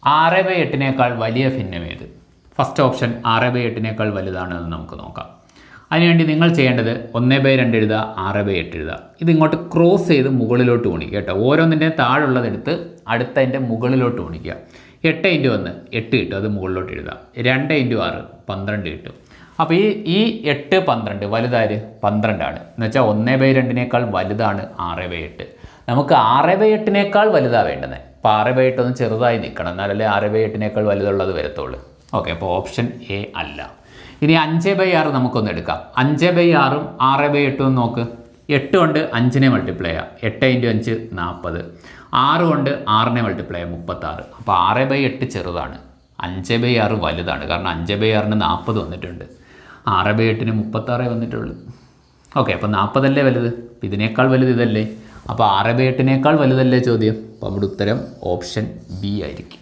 6/8 വലിയ ഭിന്നം ഏത്? First option 6/8 വലുതാണെന്ന് നമുക്ക് നോക്കാം. അതിനുവേണ്ടി നിങ്ങൾ ചെയ്യേണ്ടത് 1/2 എഴുതുക, 6/8 എഴുതുക. ഇതിങ്ങോട്ട് ക്രോസ് ചെയ്ത് മുകളിലോട്ട് ഗുണിക്കുക കേട്ടോ. ഓരോന്നിൻ്റെ താഴുള്ളതെടുത്ത് അടുത്തതിൻ്റെ മുകളിലോട്ട് ഗുണിക്കുക. 8 × 1 8 കിട്ടും, അത് മുകളിലോട്ട് എഴുതുക. 2 × 6 12 കിട്ടും. അപ്പോൾ ഈ 8 12 വലുതാര് 12 ആണ്. എന്നുവെച്ചാൽ 1/2 വലുതാണ് 6/8. നമുക്ക് 6/8 വലുതാണ് വേണ്ടത്. അപ്പോൾ 6/8 ഒന്ന് ചെറുതായി നിൽക്കണം, എന്നാലല്ലേ 6/8 വലുതുള്ളത് വരത്തുള്ളൂ. ഓക്കെ, അപ്പോൾ ഓപ്ഷൻ എ അല്ല. ഇനി 5/6 നമുക്കൊന്ന് എടുക്കാം. 5/6 6/8 നോക്ക്. 8 കൊണ്ട് 5നെ മൾട്ടിപ്ലൈ ചെയ്യാം. 8 × 5 40. 6 കൊണ്ട് 6നെ മൾട്ടിപ്ലൈ ചെയ്യാം 36. അപ്പോൾ 6/8 ചെറുതാണ്, 5/6 വലുതാണ്. കാരണം 5/6 40 വന്നിട്ടുണ്ട്, 6/8 36 വന്നിട്ടുള്ളൂ. ഓക്കെ, അപ്പോൾ 40 അല്ലേ വലുത്, ഇതിനേക്കാൾ വലുത് ഇതല്ലേ. അപ്പോൾ 6/8 വലുതല്ലേ ചോദ്യം. അപ്പോൾ നമ്മുടെ ഉത്തരം ഓപ്ഷൻ ബി ആയിരിക്കും.